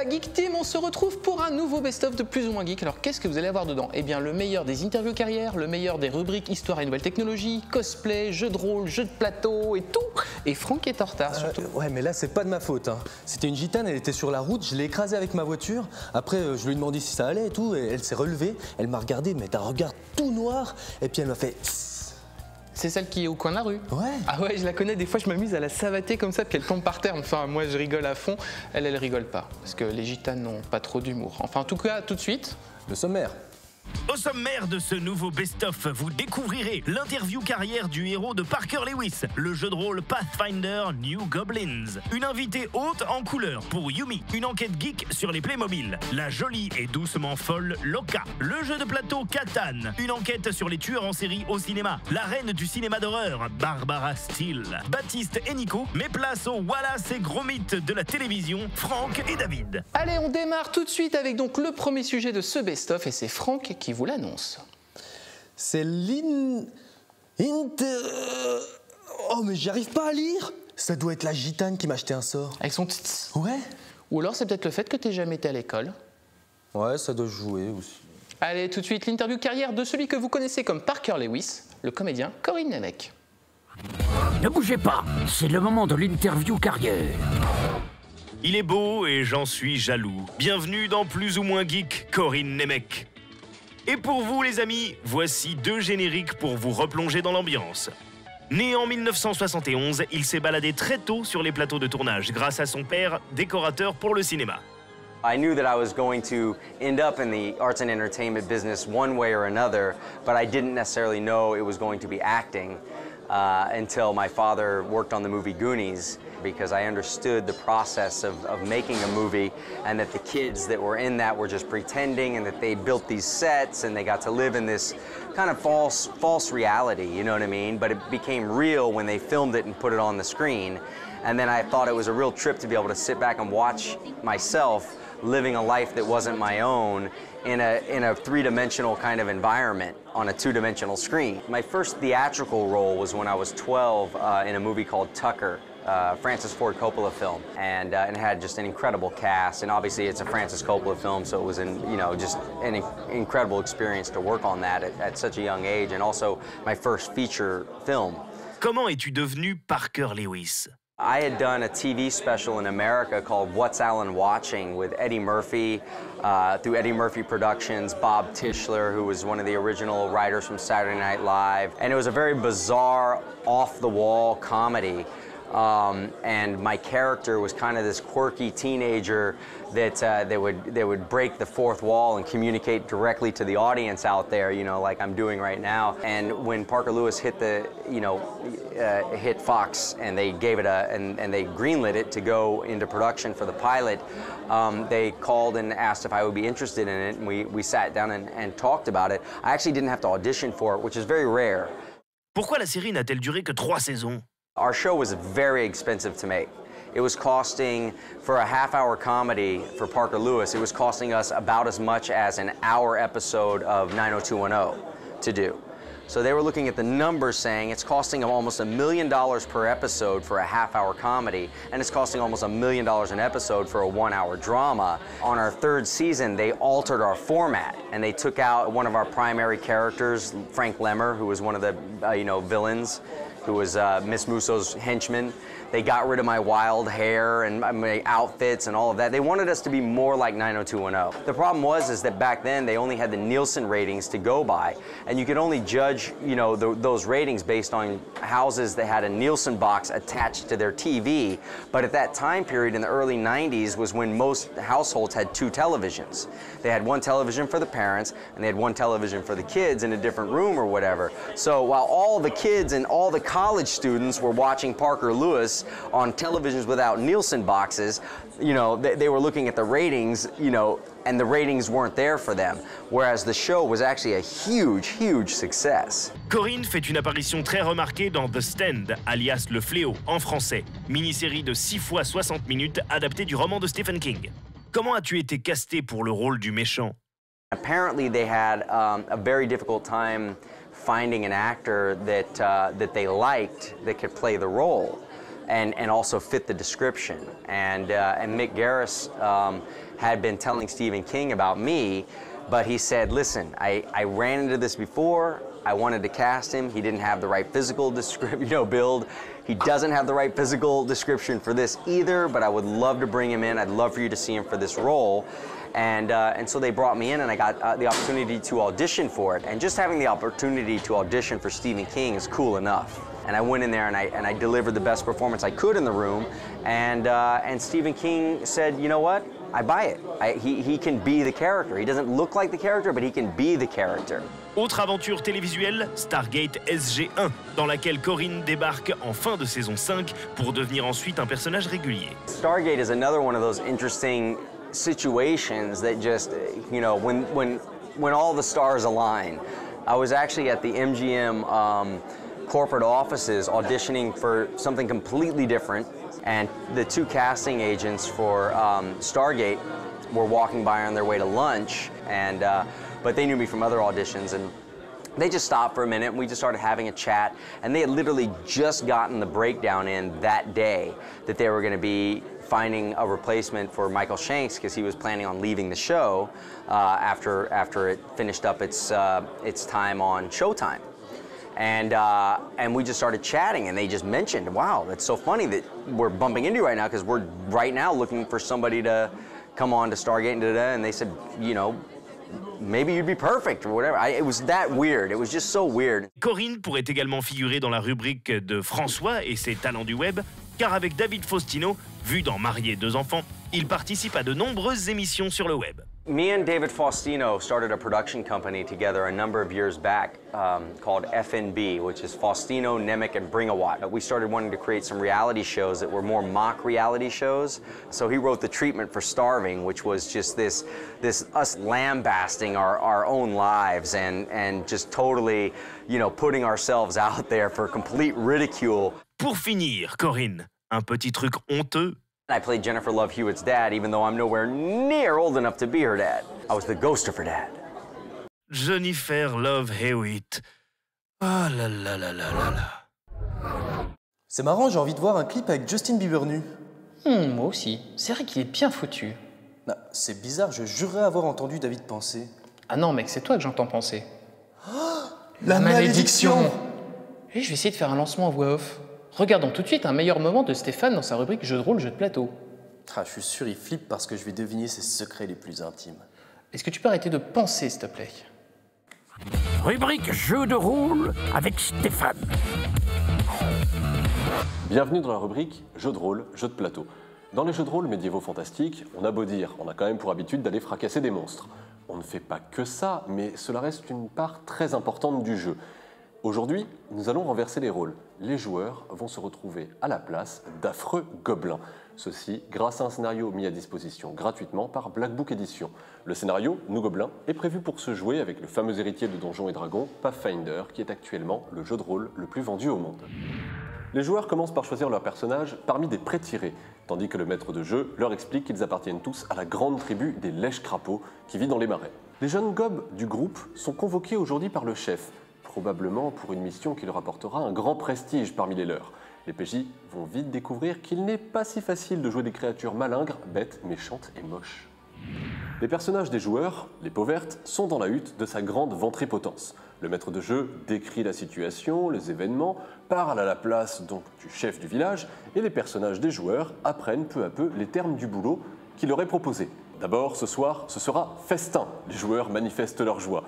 la Geek Team, on se retrouve pour un nouveau best-of de Plus ou moins Geek. Alors qu'est-ce que vous allez avoir dedans? Eh bien le meilleur des interviews carrières, le meilleur des rubriques Histoire et nouvelles technologies, cosplay, jeux de rôle, jeux de plateau et tout. Et Franck est en retard surtout. Ouais mais là c'est pas de ma faute. Hein. C'était une gitane, elle était sur la route, je l'ai écrasée avec ma voiture. Après je lui ai demandé si ça allait et tout, et elle s'est relevée, elle m'a regardé mais d'un regard tout noir, et puis elle m'a fait... C'est celle qui est au coin de la rue? Ouais. Ah ouais, je la connais, des fois je m'amuse à la savater comme ça, puis elle tombe par terre. Enfin, moi je rigole à fond, elle rigole pas. Parce que les gitanes n'ont pas trop d'humour. Enfin, en tout cas, tout de suite... Le sommaire. Au sommaire de ce nouveau best-of, vous découvrirez l'interview carrière du héros de Parker Lewis, le jeu de rôle Pathfinder New Goblins, une invitée haute en couleur pour Yumi, une enquête geek sur les Playmobil, la jolie et doucement folle Loka, le jeu de plateau Catan, une enquête sur les tueurs en série au cinéma, la reine du cinéma d'horreur Barbara Steele, Baptiste et Nico, mais place aux Wallace et gros mythes de la télévision, Franck et David. Allez, on démarre tout de suite avec donc le premier sujet de ce best-of, et c'est Franck qui vous l'annonce. C'est Oh mais j'y arrive pas à lire. Ça doit être la gitane qui m'a acheté un sort. Avec son tits. Ouais. Ou alors c'est peut-être le fait que t'aies jamais été à l'école. Ouais, ça doit jouer aussi. Allez, tout de suite, l'interview carrière de celui que vous connaissez comme Parker Lewis, le comédien Corinne Nemec. Ne bougez pas, c'est le moment de l'interview carrière. Il est beau et j'en suis jaloux. Bienvenue dans Plus ou moins Geek, Corinne Nemec. Et pour vous les amis, voici deux génériques pour vous replonger dans l'ambiance. Né en 1971, il s'est baladé très tôt sur les plateaux de tournage grâce à son père, décorateur pour le cinéma. I knew that I was going to end up in the arts and entertainment business one way or another, but I didn't necessarily know it was going to be acting until my father worked on the movie Goonies, because I understood the process of making a movie, and that the kids that were in that were just pretending, and that they built these sets and they got to live in this kind of false reality, you know what I mean? But it became real when they filmed it and put it on the screen. And then I thought it was a real trip to be able to sit back and watch myself living a life that wasn't my own in a three-dimensional kind of environment on a two-dimensional screen. My first theatrical role was when I was 12 in a movie called Tucker, Francis Ford Coppola film, and it had just an incredible cast, and obviously it's a Francis Coppola film, so it was just an incredible experience to work on that at such a young age, and also my first feature film. Comment es-tu devenu Parker Lewis? I had done a TV special in America called What's Alan Watching with Eddie Murphy, through Eddie Murphy Productions, Bob Tischler, who was one of the original writers from Saturday Night Live. And it was a very bizarre, off-the-wall comedy. And my character was kind of this quirky teenager that they would break the fourth wall and communicate directly to the audience out there, you know, like I'm doing right now. And when Parker Lewis hit hit Fox, and they gave it and they greenlit it to go into production for the pilot, they called and asked if I would be interested in it, and we sat down and talked about it. I actually didn't have to audition for it, which is very rare. Pourquoi la série n'a-t-elle duré que 3 saisons? Our show was very expensive to make. It was costing, for a half-hour comedy for Parker Lewis, it was costing us about as much as an hour episode of 90210 to do. So they were looking at the numbers saying it's costing them almost $1 million per episode for a half-hour comedy, and it's costing almost $1 million an episode for a 1-hour drama. On our third season, they altered our format, and they took out one of our primary characters, Frank Lemmer, who was one of the villains, who was Miss Musso's henchman. They got rid of my wild hair and my outfits and all of that. They wanted us to be more like 90210. The problem was that back then they only had the Nielsen ratings to go by, and you could only judge, those ratings based on houses that had a Nielsen box attached to their TV. But at that time period in the early 90s was when most households had 2 televisions. They had one television for the parents, and they had one television for the kids in a different room or whatever. So while all the kids and all the college students were watching Parker Lewis on televisions without Nielsen boxes, they were looking at the ratings, and the ratings weren't there for them, whereas the show was actually a huge success. Corinne fait une apparition très remarquée dans The Stand, alias Le Fléau, en français, mini-série de 6 fois 60 minutes adaptée du roman de Stephen King. Comment as-tu été casté pour le rôle du méchant? Apparently they had a very difficult time finding an actor that they liked that could play the role. and also fit the description. And Mick Garris had been telling Stephen King about me, but he said, listen, I ran into this before. I wanted to cast him. He didn't have the right physical build. He doesn't have the right physical description for this either, but I would love to bring him in. I'd love for you to see him for this role. And so they brought me in, and I got the opportunity to audition for it. And just having the opportunity to audition for Stephen King is cool enough. And I went in there and I delivered the best performance I could in the room. And Stephen King said, you know what? I buy it. He can be the character. He doesn't look like the character, but he can be the character. Autre aventure télévisuelle, Stargate SG-1, dans laquelle Corinne débarque en fin de saison 5 pour devenir ensuite un personnage régulier. Stargate is another one of those interesting situations that just, you know, when all the stars align. I was actually at the MGM corporate offices auditioning for something completely different, and the two casting agents for Stargate were walking by on their way to lunch, and but they knew me from other auditions, and they just stopped for a minute and we just started having a chat, and they had literally just gotten the breakdown in that day that they were going to be finding a replacement for Michael Shanks because he was planning on leaving the show after it finished up its time on Showtime. And we just started chatting, and they just mentioned, wow, that's so funny that we're bumping into you right now because we're right now looking for somebody to come on to Stargate and they said, you know, maybe you'd be perfect or whatever. It was that weird. It was just so weird. Corinne pourrait également figurer dans la rubrique de François et ses talents du web, car avec David Faustino, vu dans Marié 2 enfants, il participe à de nombreuses émissions sur le web. Me and David Faustino started a production company together a number of years back called FNB, which is Faustino, Nemec, and Bring a Watt. We started wanting to create some reality shows that were more mock reality shows. So he wrote The Treatment for Starving, which was just this us lambasting our own lives and just totally, you know, putting ourselves out there for complete ridicule. Pour finir, Corinne, un petit truc honteux. I played Jennifer Love Hewitt's dad, even though I'm nowhere near old enough to be her dad. I was the ghost of her dad. Jennifer Love Hewitt. Ah là là là là là là. C'est marrant, j'ai envie de voir un clip avec Justin Bieber nu. Moi aussi. C'est vrai qu'il est bien foutu. Non, c'est bizarre, je jurerais avoir entendu David penser. Ah non, mec, c'est toi que j'entends penser. La malédiction! Et je vais essayer de faire un lancement en voix off. Regardons tout de suite un meilleur moment de Stéphane dans sa rubrique Jeux de rôle, jeux de plateau. Ah, je suis sûr, il flippe parce que je vais deviner ses secrets les plus intimes. Est-ce que tu peux arrêter de penser, s'il te plaît? Rubrique Jeux de rôle avec Stéphane. Bienvenue dans la rubrique Jeux de rôle, jeux de plateau. Dans les jeux de rôle médiévaux fantastiques, on a beau dire, on a quand même pour habitude d'aller fracasser des monstres. On ne fait pas que ça, mais cela reste une part très importante du jeu. Aujourd'hui, nous allons renverser les rôles. Les joueurs vont se retrouver à la place d'affreux gobelins. Ceci grâce à un scénario mis à disposition gratuitement par Black Book Edition. Le scénario, Nous Gobelins, est prévu pour se jouer avec le fameux héritier de Donjons et Dragons, Pathfinder, qui est actuellement le jeu de rôle le plus vendu au monde. Les joueurs commencent par choisir leur personnage parmi des pré-tirés, tandis que le maître de jeu leur explique qu'ils appartiennent tous à la grande tribu des lèches-crapauds qui vit dans les marais. Les jeunes gobes du groupe sont convoqués aujourd'hui par le chef, probablement pour une mission qui leur apportera un grand prestige parmi les leurs. Les PJ vont vite découvrir qu'il n'est pas si facile de jouer des créatures malingres, bêtes, méchantes et moches. Les personnages des joueurs, les peaux vertes, sont dans la hutte de sa grande ventripotence. Le maître de jeu décrit la situation, les événements, parle à la place donc du chef du village, et les personnages des joueurs apprennent peu à peu les termes du boulot qu'il leur est proposé. D'abord, ce soir, ce sera festin. Les joueurs manifestent leur joie.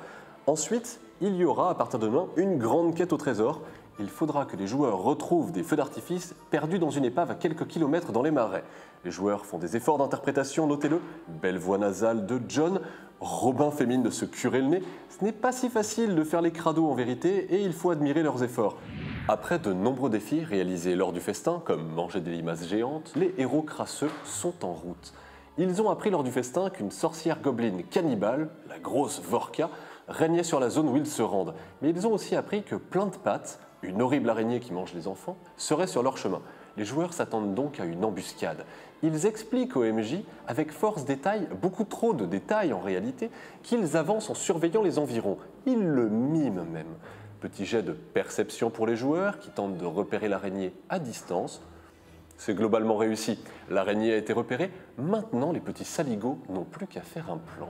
Ensuite, il y aura à partir de demain une grande quête au trésor. Il faudra que les joueurs retrouvent des feux d'artifice perdus dans une épave à quelques kilomètres dans les marais. Les joueurs font des efforts d'interprétation, notez-le. Belle voix nasale de John, Robin fait mine de se curer le nez. Ce n'est pas si facile de faire les crados en vérité et il faut admirer leurs efforts. Après de nombreux défis réalisés lors du festin, comme manger des limaces géantes, les héros crasseux sont en route. Ils ont appris lors du festin qu'une sorcière gobeline cannibale, la grosse Vorka, régnait sur la zone où ils se rendent. Mais ils ont aussi appris que plein de pattes, une horrible araignée qui mange les enfants, serait sur leur chemin. Les joueurs s'attendent donc à une embuscade. Ils expliquent au MJ, avec force détail, beaucoup trop de détails en réalité, qu'ils avancent en surveillant les environs. Ils le miment même. Petit jet de perception pour les joueurs qui tentent de repérer l'araignée à distance. C'est globalement réussi. L'araignée a été repérée. Maintenant, les petits saligots n'ont plus qu'à faire un plan.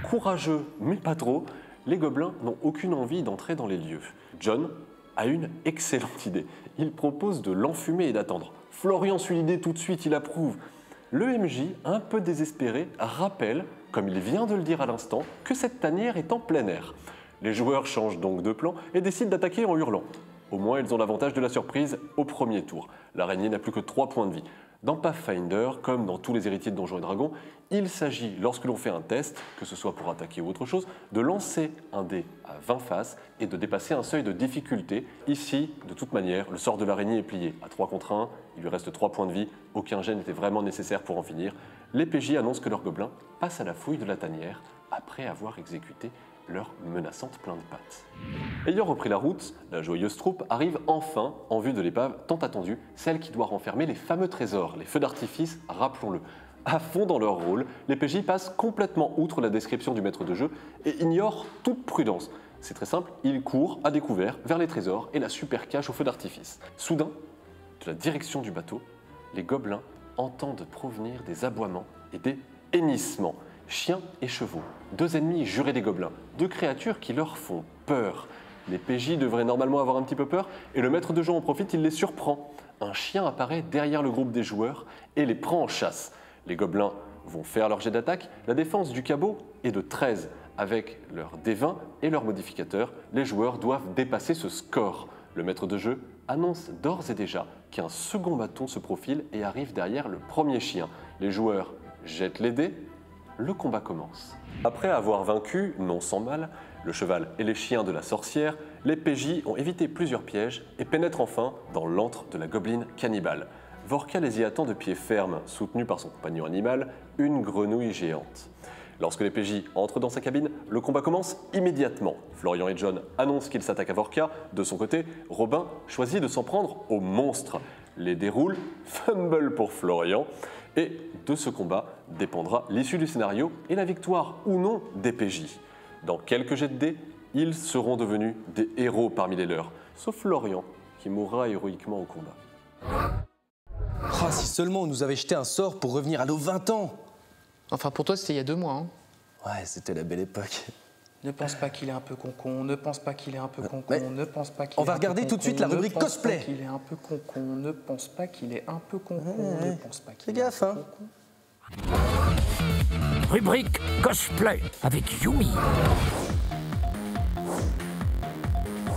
Courageux, mais pas trop, les gobelins n'ont aucune envie d'entrer dans les lieux. John a une excellente idée. Il propose de l'enfumer et d'attendre. Florian suit l'idée tout de suite, il approuve. Le MJ, un peu désespéré, rappelle, comme il vient de le dire à l'instant, que cette tanière est en plein air. Les joueurs changent donc de plan et décident d'attaquer en hurlant. Au moins, ils ont l'avantage de la surprise au premier tour. L'araignée n'a plus que 3 points de vie. Dans Pathfinder, comme dans tous les héritiers de Donjons et Dragons, il s'agit, lorsque l'on fait un test, que ce soit pour attaquer ou autre chose, de lancer un dé à 20 faces et de dépasser un seuil de difficulté. Ici, de toute manière, le sort de l'araignée est plié à 3 contre 1, il lui reste 3 points de vie, aucun jet n'était vraiment nécessaire pour en finir. Les PJ annoncent que leurs gobelins passent à la fouille de la tanière après avoir exécuté leur menaçante plein de pattes. Ayant repris la route, la joyeuse troupe arrive enfin en vue de l'épave tant attendue, celle qui doit renfermer les fameux trésors, les feux d'artifice, rappelons-le. À fond dans leur rôle, les PJ passent complètement outre la description du maître de jeu et ignorent toute prudence. C'est très simple, ils courent à découvert vers les trésors et la super cache aux feux d'artifice. Soudain, de la direction du bateau, les gobelins entendent provenir des aboiements et des hennissements. Chiens et chevaux, 2 ennemis jurés des gobelins, 2 créatures qui leur font peur. Les PJ devraient normalement avoir un petit peu peur et le maître de jeu en profite, il les surprend. Un chien apparaît derrière le groupe des joueurs et les prend en chasse. Les gobelins vont faire leur jet d'attaque, la défense du cabot est de 13. Avec leur D20 et leur modificateur, les joueurs doivent dépasser ce score. Le maître de jeu annonce d'ores et déjà qu'un second bâton se profile et arrive derrière le premier chien. Les joueurs jettent les dés. Le combat commence. Après avoir vaincu, non sans mal, le cheval et les chiens de la sorcière, les PJ ont évité plusieurs pièges et pénètrent enfin dans l'antre de la gobeline cannibale. Vorka les y attend de pied ferme, soutenu par son compagnon animal, une grenouille géante. Lorsque les PJ entrent dans sa cabine, le combat commence immédiatement. Florian et John annoncent qu'ils s'attaquent à Vorka. De son côté, Robin choisit de s'en prendre au monstre. Les déroule, fumble pour Florian. Et de ce combat dépendra l'issue du scénario et la victoire ou non des PJ. Dans quelques jets de dés, ils seront devenus des héros parmi les leurs, sauf Florian, qui mourra héroïquement au combat. Ah, si seulement on nous avait jeté un sort pour revenir à nos 20 ans. Enfin, pour toi, c'était il y a 2 mois. Hein. Ouais, c'était la belle époque. Ne pense pas qu'il est un peu concon, ne pense pas qu'il est un peu concon, Ouais. ne pense pas qu'il On va regarder tout de suite la rubrique cosplay. Ne pense pas qu'il est un peu concon, ne pense pas qu'il est un peu concon, Ouais. ne pense pas qu'il Fais est un gaffe, peu hein. concon. Rubrique cosplay avec Yumi.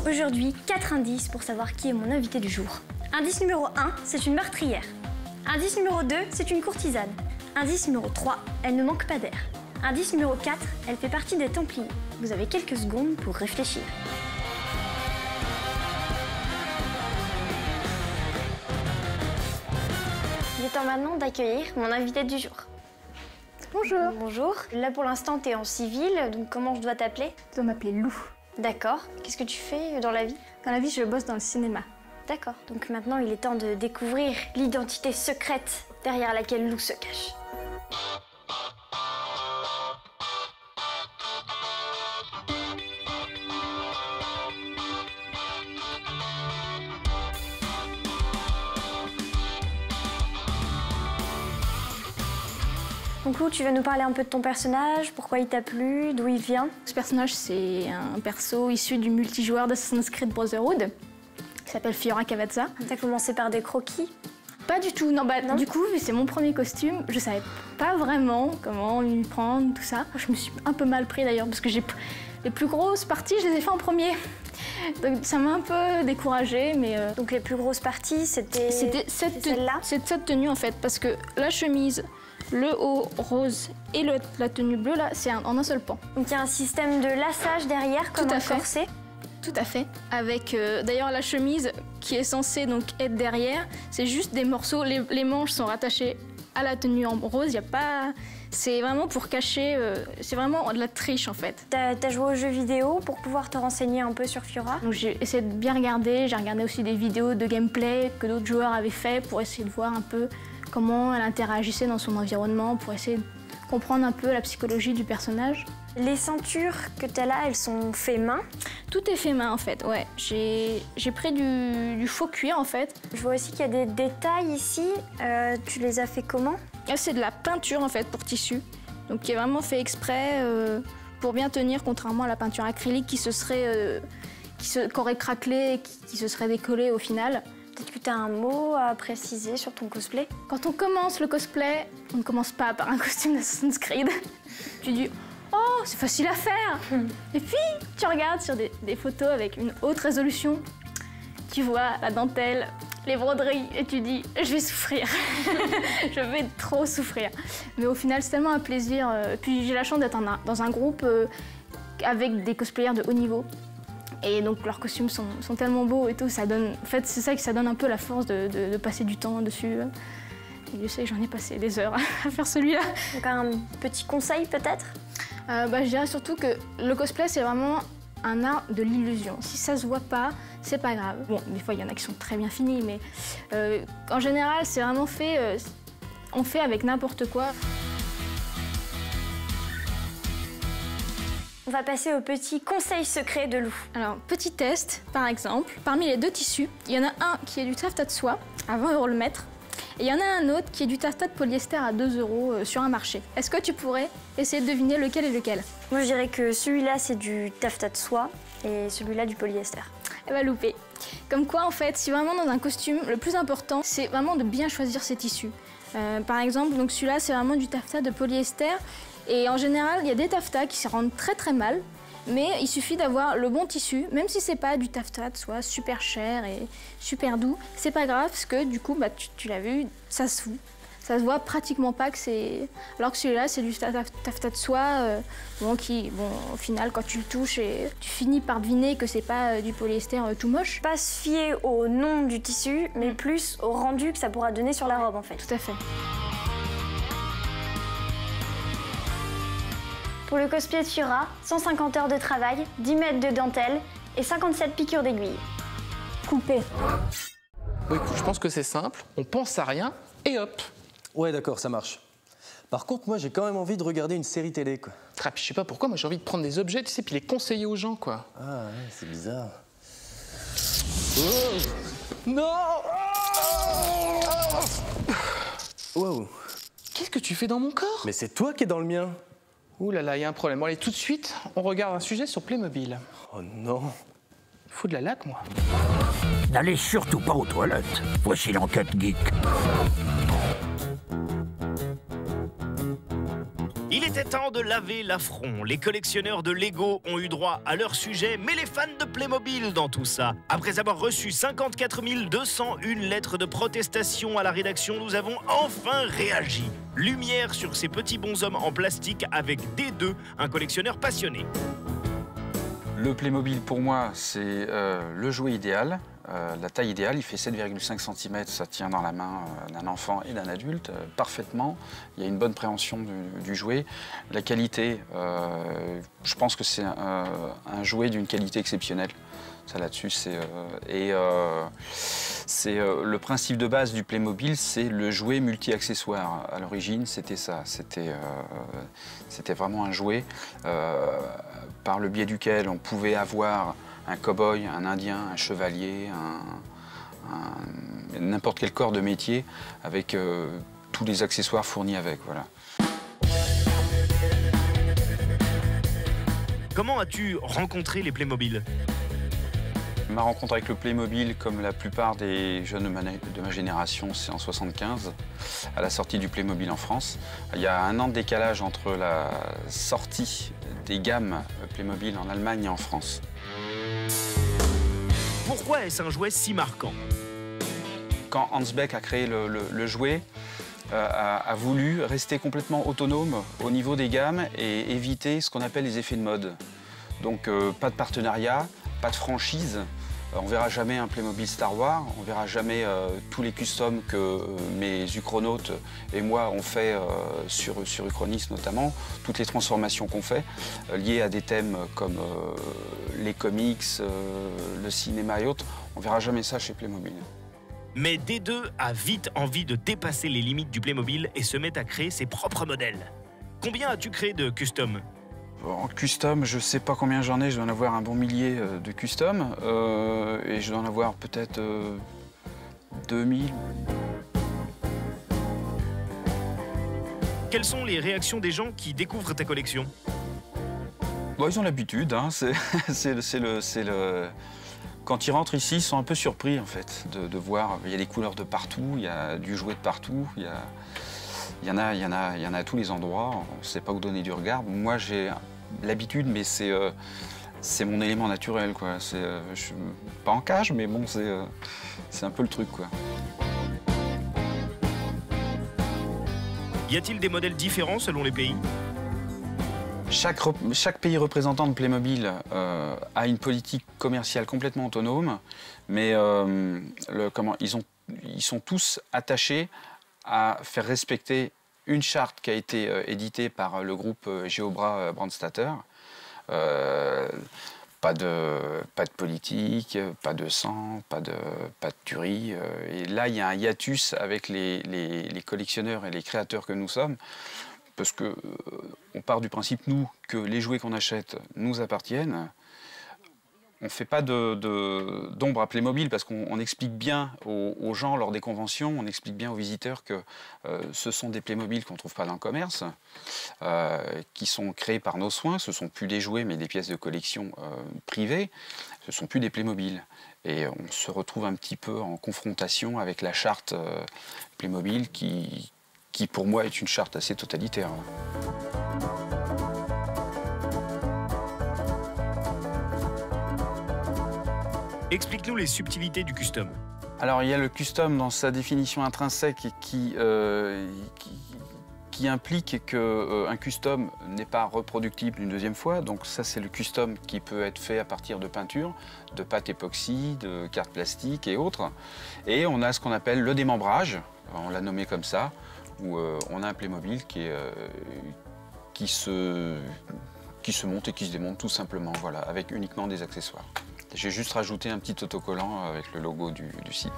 Aujourd'hui, 4 indices pour savoir qui est mon invité du jour. Indice numéro 1, c'est une meurtrière. Indice numéro 2, c'est une courtisane. Indice numéro 3, elle ne manque pas d'air. Indice numéro 4, elle fait partie des Templiers. Vous avez quelques secondes pour réfléchir. Il est temps maintenant d'accueillir mon invité du jour. Bonjour, Bonjour. Là pour l'instant, tu es en civil, donc comment je dois t'appeler? tu dois m'appeler Lou. D'accord. Qu'est-ce que tu fais dans la vie? Dans la vie, je bosse dans le cinéma. D'accord. Donc maintenant, il est temps de découvrir l'identité secrète derrière laquelle Lou se cache. Donc Lou, tu vas nous parler un peu de ton personnage, pourquoi il t'a plu, d'où il vient? Ce personnage, c'est un perso issu du multijoueur d'Assassin's Creed Brotherhood, qui s'appelle Fiora Cavazza. T'as commencé par des croquis? Pas du tout, non, Non. du coup, vu que c'est mon premier costume, je savais pas vraiment comment m'y prendre, tout ça. Je me suis un peu mal pris d'ailleurs, parce que les plus grosses parties, je les ai fait en premier. Donc ça m'a un peu découragée, mais... Donc les plus grosses parties, c'était C'était cette celle-là? cette tenue en fait, parce que la chemise, le haut rose et la tenue bleue, là, c'est en un seul pan. Donc il y a un système de lassage derrière, comme Tout à un fait. corset. Tout à fait. Avec d'ailleurs la chemise qui est censée donc être derrière, c'est juste des morceaux, les manches sont rattachées à la tenue en rose, il y a pas... C'est vraiment pour cacher, c'est vraiment de la triche en fait. T'as joué aux jeux vidéo pour pouvoir te renseigner un peu sur Fiora? Donc j'ai essayé de bien regarder, j'ai regardé aussi des vidéos de gameplay que d'autres joueurs avaient fait pour essayer de voir un peu comment elle interagissait dans son environnement, pour essayer de comprendre un peu la psychologie du personnage. Les ceintures que tu as là, elles sont faites main. Tout est fait main en fait, ouais. J'ai pris du faux cuir en fait. Je vois aussi qu'il y a des détails ici. Tu les as fait comment? Là, c'est de la peinture en fait pour tissu. Donc qui est vraiment fait exprès pour bien tenir, contrairement à la peinture acrylique qui aurait craquelé et qui se serait décollée au final. Peut-être que tu as un mot à préciser sur ton cosplay? Quand on commence le cosplay, on ne commence pas par un costume d'Assassin's Creed. Tu dis « Oh, c'est facile à faire !» Et puis, tu regardes sur des photos avec une haute résolution, tu vois la dentelle, les broderies, et tu dis « Je vais souffrir, je vais trop souffrir !» Mais au final, c'est tellement un plaisir. Puis j'ai la chance d'être dans un groupe avec des cosplayers de haut niveau. Et donc leurs costumes sont tellement beaux et tout, ça donne, en fait c'est ça qui ça donne un peu la force de passer du temps dessus. Et je sais que j'en ai passé des heures à faire celui-là. Donc un petit conseil peut-être? Je dirais surtout que le cosplay c'est vraiment un art de l'illusion. Si ça se voit pas, c'est pas grave. Bon, des fois il y en a qui sont très bien finis, mais en général c'est vraiment fait, on fait avec n'importe quoi. On va passer au petit conseil secret de Lou. Alors, petit test, par exemple. Parmi les 2 tissus, il y en a un qui est du taffetas de soie, à 20 € le mètre, et il y en a un autre qui est du taffetas de polyester à 2 € sur un marché. Est-ce que tu pourrais essayer de deviner lequel est lequel? Moi, je dirais que celui-là, c'est du taffetas de soie, et celui-là, du polyester. Elle va louper. Comme quoi, en fait, si vraiment dans un costume, le plus important, c'est vraiment de bien choisir ses tissus. Par exemple, donc celui-là, c'est vraiment du taffetas de polyester. Et en général, il y a des taffetas qui se rendent très mal, mais il suffit d'avoir le bon tissu, même si c'est pas du taffetas de soie super cher et super doux, c'est pas grave parce que du coup, tu l'as vu, ça se voit pratiquement pas que c'est... Alors que celui-là, c'est du taffetas de soie, au final, quand tu le touches, tu finis par deviner que c'est pas du polyester tout moche. Pas se fier au nom du tissu, mais plus au rendu que ça pourra donner sur la robe en fait. Tout à fait. Pour le cosplay de Shura, 150 heures de travail, 10 mètres de dentelle et 57 piqûres d'aiguille. Coupé. Oui, je pense que c'est simple, on pense à rien et hop. Ouais, d'accord, ça marche. Par contre, moi, j'ai quand même envie de regarder une série télé, quoi. Ah, puis je sais pas pourquoi, moi j'ai envie de prendre des objets, tu sais, puis les conseiller aux gens, quoi. Ah, ouais, c'est bizarre. Oh non. Wow. Qu'est-ce que tu fais dans mon corps? Mais c'est toi qui es dans le mien. Ouh là là, il y a un problème. Bon, allez, tout de suite, on regarde un sujet sur Playmobil. Oh non. Il faut de la laque, moi. N'allez surtout pas aux toilettes. Voici l'enquête geek. Il était temps de laver l'affront. Les collectionneurs de Lego ont eu droit à leur sujet, mais les fans de Playmobil dans tout ça. Après avoir reçu 54 201 lettres de protestation à la rédaction, nous avons enfin réagi. Lumière sur ces petits bonshommes en plastique avec D2, un collectionneur passionné. Le Playmobil, pour moi, c'est le jouet idéal. La taille idéale, il fait 7,5 cm, ça tient dans la main d'un enfant et d'un adulte parfaitement. Il y a une bonne préhension du jouet. La qualité, je pense que c'est un jouet d'une qualité exceptionnelle. Ça là-dessus, c'est le principe de base du Playmobil, c'est le jouet multi-accessoire. À l'origine, c'était ça. C'était vraiment un jouet par le biais duquel on pouvait avoir un cow-boy, un indien, un chevalier, n'importe quel corps de métier avec tous les accessoires fournis avec. Voilà. Comment as-tu rencontré les Playmobil ? Ma rencontre avec le Playmobil, comme la plupart des jeunes de ma génération, c'est en 1975, à la sortie du Playmobil en France. Il y a un an de décalage entre la sortie des gammes Playmobil en Allemagne et en France. Pourquoi est-ce un jouet si marquant? Quand Hans Beck a créé le jouet, a voulu rester complètement autonome au niveau des gammes et éviter ce qu'on appelle les effets de mode. Donc pas de partenariat, pas de franchise. On verra jamais un Playmobil Star Wars, on verra jamais tous les customs que mes uchronautes et moi on fait sur Uchronis notamment, toutes les transformations qu'on fait liées à des thèmes comme les comics, le cinéma et autres. On verra jamais ça chez Playmobil. Mais D2 a vite envie de dépasser les limites du Playmobil et se met à créer ses propres modèles. Combien as-tu créé de custom? En custom, je sais pas combien j'en ai, je dois en avoir un bon millier de custom. Et je dois en avoir peut-être 2000. Quelles sont les réactions des gens qui découvrent ta collection? Bon, ils ont l'habitude, hein. Quand ils rentrent ici, ils sont un peu surpris en fait de voir. Il y a des couleurs de partout, il y a du jouet de partout, il y en a à tous les endroits. On ne sait pas où donner du regard. Moi, j'ai l'habitude, mais c'est mon élément naturel, quoi. Je suis pas en cage, mais bon, c'est un peu le truc, quoi. Y a-t-il des modèles différents selon les pays? Chaque pays représentant de Playmobil a une politique commerciale complètement autonome, mais ils sont tous attachés à faire respecter une charte qui a été éditée par le groupe Geobra Brandstatter. Pas de politique, pas de sang, pas de tuerie. Et là, il y a un hiatus avec les collectionneurs et les créateurs que nous sommes, parce que on part du principe, nous, que les jouets qu'on achète nous appartiennent. On ne fait pas d'ombre à Playmobil parce qu'on explique bien aux gens lors des conventions, on explique bien aux visiteurs que ce sont des Playmobil qu'on ne trouve pas dans le commerce, qui sont créés par nos soins. Ce ne sont plus des jouets mais des pièces de collection privées. Ce ne sont plus des Playmobil. Et on se retrouve un petit peu en confrontation avec la charte Playmobil qui pour moi est une charte assez totalitaire. Explique-nous les subtilités du custom. Alors, il y a le custom dans sa définition intrinsèque qui implique qu'un custom n'est pas reproductible une deuxième fois. Donc ça, c'est le custom qui peut être fait à partir de peinture, de pâte époxy, de cartes plastiques et autres. Et on a ce qu'on appelle le démembrage, on l'a nommé comme ça, où on a un Playmobil qui se monte et qui se démonte tout simplement, voilà, avec uniquement des accessoires. J'ai juste rajouté un petit autocollant avec le logo du site.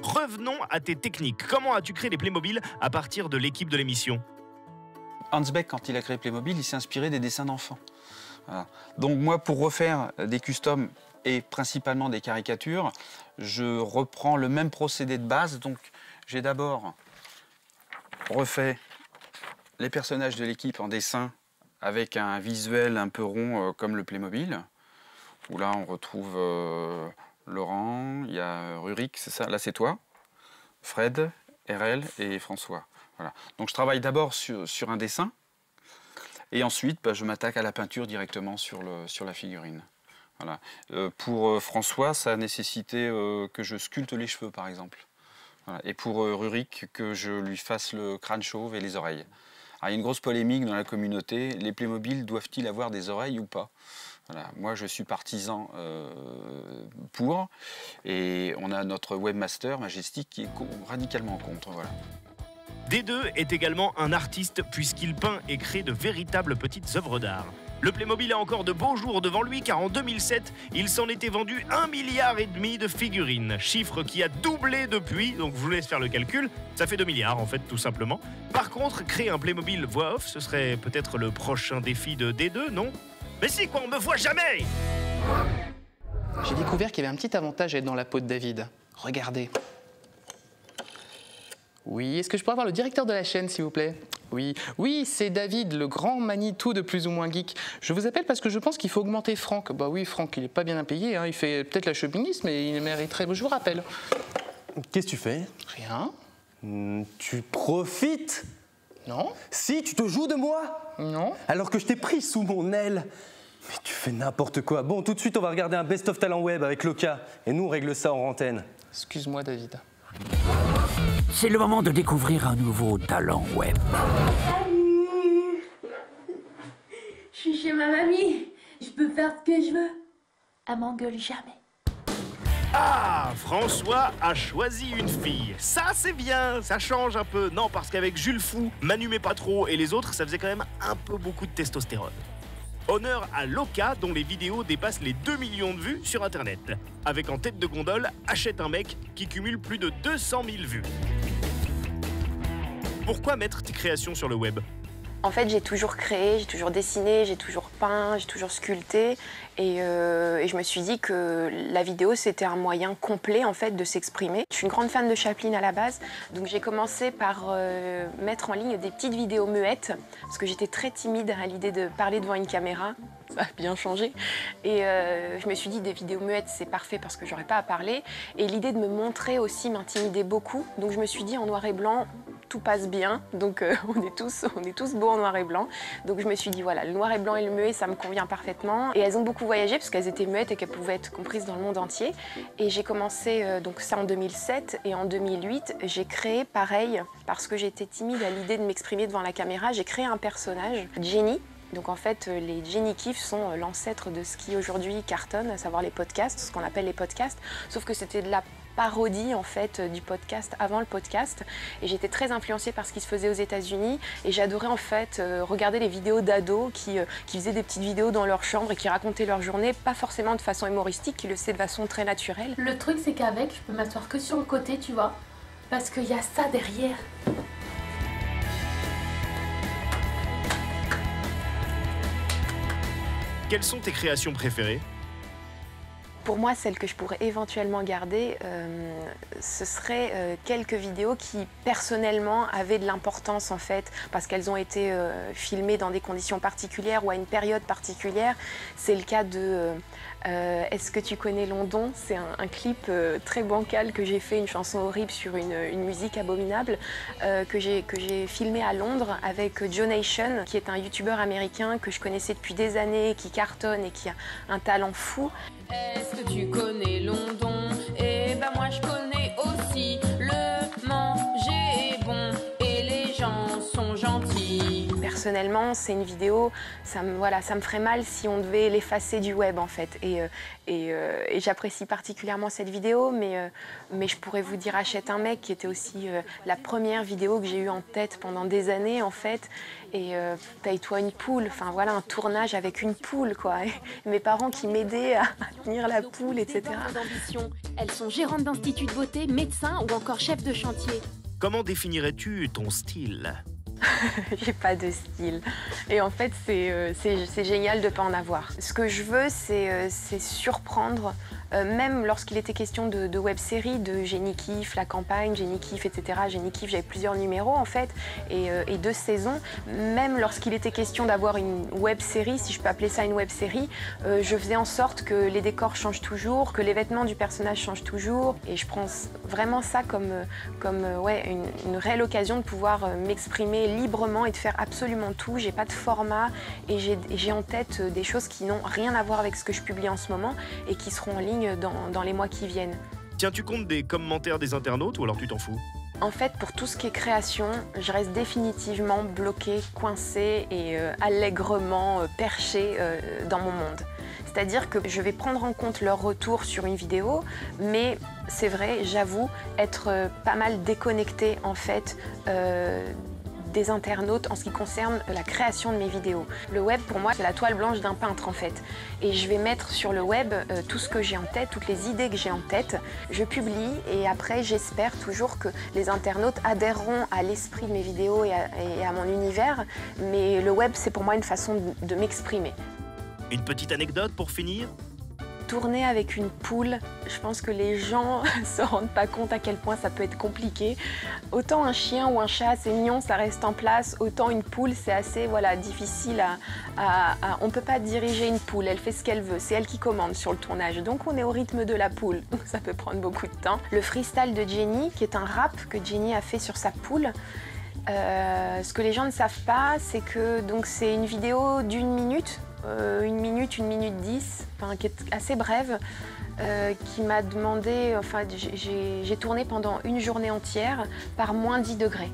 Revenons à tes techniques. Comment as-tu créé les Playmobil à partir de l'équipe de l'émission? Hans Beck, quand il a créé Playmobil, il s'est inspiré des dessins d'enfants. Voilà. Donc moi, pour refaire des customs et principalement des caricatures, je reprends le même procédé de base. Donc j'ai d'abord refait les personnages de l'équipe en dessin avec un visuel un peu rond comme le Playmobil, où là on retrouve Laurent, il y a Rurik, c'est ça, là c'est toi, Fred, RL et François. Voilà. Donc je travaille d'abord sur un dessin et ensuite je m'attaque à la peinture directement sur la figurine. Voilà. Pour François, ça a nécessité que je sculpte les cheveux par exemple. Voilà. Et pour Rurik, que je lui fasse le crâne chauve et les oreilles. Alors, il y a une grosse polémique dans la communauté, les Playmobil doivent-ils avoir des oreilles ou pas? Voilà. Moi je suis partisan pour, et on a notre webmaster Majestic qui est radicalement contre. Voilà. D2 est également un artiste puisqu'il peint et crée de véritables petites œuvres d'art. Le Playmobil a encore de beaux jours devant lui car en 2007, il s'en était vendu 1,5 milliard de figurines. Chiffre qui a doublé depuis, donc je vous laisse faire le calcul. Ça fait 2 milliards en fait, tout simplement. Par contre, créer un Playmobil voix off, ce serait peut-être le prochain défi de D2, non? Mais si quoi, on me voit jamais! J'ai découvert qu'il y avait un petit avantage à être dans la peau de David. Regardez. Oui, est-ce que je pourrais avoir le directeur de la chaîne, s'il vous plaît? Oui, c'est David, le grand Manitou de Plus ou Moins Geek. Je vous appelle parce que je pense qu'il faut augmenter Franck. Bah oui, Franck, il n'est pas bien payé, hein. Il fait peut-être la chauviniste, mais il mériterait... Je vous rappelle. Qu'est-ce que tu fais? Rien. Tu profites? Non. Si, tu te joues de moi? Non. Alors que je t'ai pris sous mon aile. Mais tu fais n'importe quoi. Bon, tout de suite, on va regarder un best-of talent web avec Loka. Et nous, on règle ça en antenne. Excuse-moi, David. C'est le moment de découvrir un nouveau talent web. Salut! Je suis chez ma mamie. Je peux faire ce que je veux. Elle m'engueule jamais. Ah, François a choisi une fille. Ça, c'est bien, ça change un peu. Non, parce qu'avec Jules Fou, Manu mais pas trop et les autres, ça faisait quand même un peu beaucoup de testostérone. Honneur à Loca, dont les vidéos dépassent les 2 millions de vues sur Internet. Avec en tête de gondole, Achète un mec, qui cumule plus de 200 000 vues. Pourquoi mettre tes créations sur le web ? En fait, j'ai toujours créé, j'ai toujours dessiné, j'ai toujours peint, j'ai toujours sculpté. Et je me suis dit que la vidéo, c'était un moyen complet en fait, de s'exprimer. Je suis une grande fan de Chaplin à la base, donc j'ai commencé par mettre en ligne des petites vidéos muettes, parce que j'étais très timide à l'idée de parler devant une caméra. Ça a bien changé. Et je me suis dit, des vidéos muettes, c'est parfait parce que j'aurais pas à parler. Et l'idée de me montrer aussi m'intimidait beaucoup. Donc je me suis dit, en noir et blanc, tout passe bien. Donc on est tous beaux en noir et blanc. Donc je me suis dit, voilà, le noir et blanc et le muet, ça me convient parfaitement. Et elles ont beaucoup voyagé parce qu'elles étaient muettes et qu'elles pouvaient être comprises dans le monde entier. Et j'ai commencé donc ça en 2007. Et en 2008, j'ai créé pareil, parce que j'étais timide à l'idée de m'exprimer devant la caméra, j'ai créé un personnage, Jenny. Donc en fait, les Jenny Kiff sont l'ancêtre de ce qui aujourd'hui cartonne, à savoir les podcasts, ce qu'on appelle les podcasts, sauf que c'était de la parodie en fait du podcast avant le podcast, et j'étais très influencée par ce qui se faisait aux États-Unis, et j'adorais en fait regarder les vidéos d'ados qui faisaient des petites vidéos dans leur chambre et qui racontaient leur journée, pas forcément de façon humoristique, qui le faisaient de façon très naturelle. Le truc c'est qu'avec, je peux m'asseoir que sur le côté, tu vois, parce qu'il y a ça derrière. Quelles sont tes créations préférées ? Pour moi, celle que je pourrais éventuellement garder, ce serait quelques vidéos qui, personnellement, avaient de l'importance, en fait, parce qu'elles ont été filmées dans des conditions particulières ou à une période particulière. C'est le cas de Est-ce que tu connais London ? C'est un clip très bancal que j'ai fait, une chanson horrible sur une musique abominable, que j'ai filmé à Londres avec Joe Nation, qui est un youtubeur américain que je connaissais depuis des années, qui cartonne et qui a un talent fou. Est-ce que tu connais London? Eh ben moi je connais aussi. Le manger est bon et les gens sont gentils. Personnellement, c'est une vidéo, ça me ferait mal si on devait l'effacer du web en fait. Et j'apprécie particulièrement cette vidéo, mais je pourrais vous dire Achète un mec, qui était aussi la première vidéo que j'ai eue en tête pendant des années en fait. Et Paye-toi une poule, enfin voilà, un tournage avec une poule quoi. Et mes parents qui m'aidaient à tenir la poule, etc. Elles sont gérantes d'institut de beauté, médecins ou encore chefs de chantier. Comment définirais-tu ton style ? J'ai pas de style. Et en fait, c'est génial de pas en avoir. Ce que je veux, c'est surprendre, même lorsqu'il était question de web-séries, de Jenny Kiff, La Campagne, Jenny Kiff, etc. Jenny Kiff, j'avais plusieurs numéros en fait, et 2 saisons. Même lorsqu'il était question d'avoir une web-série, si je peux appeler ça une web-série, je faisais en sorte que les décors changent toujours, que les vêtements du personnage changent toujours. Et je prends vraiment ça comme une réelle occasion de pouvoir m'exprimer librement et de faire absolument tout. J'ai pas de format et j'ai en tête des choses qui n'ont rien à voir avec ce que je publie en ce moment et qui seront en ligne dans les mois qui viennent. Tiens-tu compte des commentaires des internautes ou alors tu t'en fous ? En fait, pour tout ce qui est création, je reste définitivement bloquée, coincée et allègrement perchée dans mon monde. C'est-à-dire que je vais prendre en compte leur retour sur une vidéo, mais c'est vrai, j'avoue, être pas mal déconnectée en fait des internautes en ce qui concerne la création de mes vidéos. Le web, pour moi, c'est la toile blanche d'un peintre, en fait. Et je vais mettre sur le web tout ce que j'ai en tête, toutes les idées que j'ai en tête. Je publie et après, j'espère toujours que les internautes adhéreront à l'esprit de mes vidéos et à mon univers. Mais le web, c'est pour moi une façon de m'exprimer. Une petite anecdote pour finir ? Tourner avec une poule, je pense que les gens ne se rendent pas compte à quel point ça peut être compliqué. Autant un chien ou un chat, c'est mignon, ça reste en place, autant une poule, c'est assez difficile on ne peut pas diriger une poule, elle fait ce qu'elle veut, c'est elle qui commande sur le tournage. Donc on est au rythme de la poule, donc ça peut prendre beaucoup de temps. Le freestyle de Jenny, qui est un rap que Jenny a fait sur sa poule, ce que les gens ne savent pas, c'est que c'est une vidéo d'1 minute, 1 minute 10, qui est assez brève, qui m'a demandé, j'ai tourné pendant une journée entière par moins 10 degrés.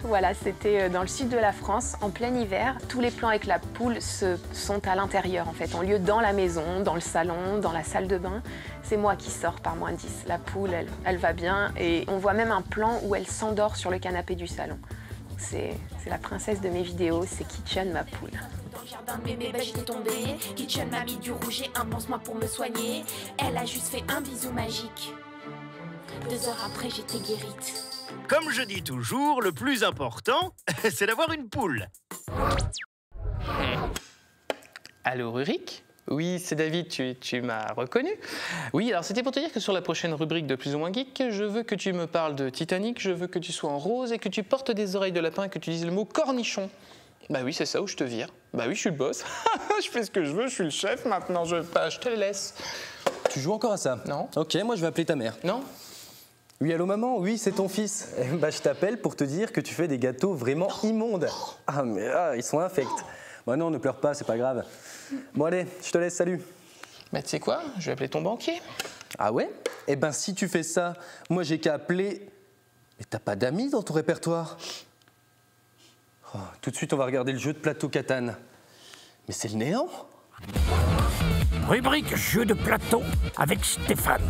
Voilà, c'était dans le sud de la France, en plein hiver. Tous les plans avec la poule sont à l'intérieur en fait, ont lieu dans la maison, dans le salon, dans la salle de bain. C'est moi qui sors par moins 10. La poule, elle va bien et on voit même un plan où elle s'endort sur le canapé du salon. C'est la princesse de mes vidéos, c'est Kitchen, ma poule. Dans le jardin de mémé, bah j'étais tombée. Kitchen m'a mis du rouge et un pansement pour me soigner. Elle a juste fait un bisou magique. 2 heures après, j'étais guérite. Comme je dis toujours, le plus important, c'est d'avoir une poule. Allô, Rurik? Oui, c'est David, tu m'as reconnu. Oui, alors c'était pour te dire que sur la prochaine rubrique de Plus ou moins Geek, je veux que tu me parles de Titanic, je veux que tu sois en rose et que tu portes des oreilles de lapin et que tu dises le mot cornichon. Bah oui, c'est ça où je te vire. Bah oui, je suis le boss. Je fais ce que je veux, je suis le chef maintenant, je te laisse. Tu joues encore à ça? Non. Ok, moi je vais appeler ta mère. Non. Oui, allô maman? Oui, c'est ton fils. Bah je t'appelle pour te dire que tu fais des gâteaux vraiment immondes. Ah mais ils sont infects. Bah non, ne pleure pas, c'est pas grave. Bon allez, je te laisse, salut. Bah tu sais quoi, je vais appeler ton banquier. Ah ouais? Eh ben si tu fais ça, moi j'ai qu'à appeler... Mais t'as pas d'amis dans ton répertoire? Oh, tout de suite on va regarder le jeu de plateau Catan. Mais c'est le néant. Rubrique jeu de plateau avec Stéphane.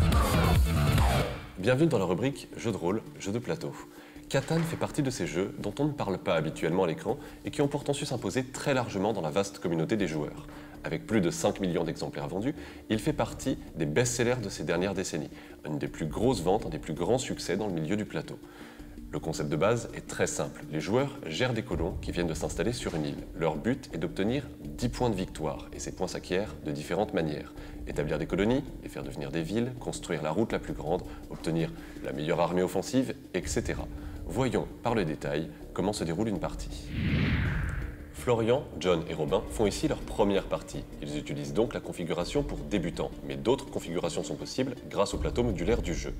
Bienvenue dans la rubrique jeu de rôle, jeu de plateau. Catan fait partie de ces jeux dont on ne parle pas habituellement à l'écran et qui ont pourtant su s'imposer très largement dans la vaste communauté des joueurs. Avec plus de 5 millions d'exemplaires vendus, il fait partie des best-sellers de ces dernières décennies, une des plus grosses ventes, un des plus grands succès dans le milieu du plateau. Le concept de base est très simple. Les joueurs gèrent des colons qui viennent de s'installer sur une île. Leur but est d'obtenir 10 points de victoire, et ces points s'acquièrent de différentes manières. Établir des colonies, les faire devenir des villes, construire la route la plus grande, obtenir la meilleure armée offensive, etc. Voyons par le détail comment se déroule une partie. Florian, John et Robin font ici leur première partie. Ils utilisent donc la configuration pour débutants, mais d'autres configurations sont possibles grâce au plateau modulaire du jeu.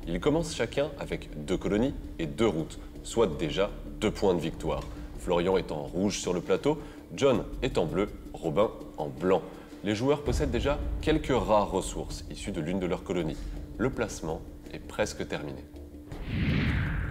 Ils commencent chacun avec 2 colonies et 2 routes, soit déjà 2 points de victoire. Florian est en rouge sur le plateau, John est en bleu, Robin en blanc. Les joueurs possèdent déjà quelques rares ressources issues de l'une de leurs colonies. Le placement est presque terminé.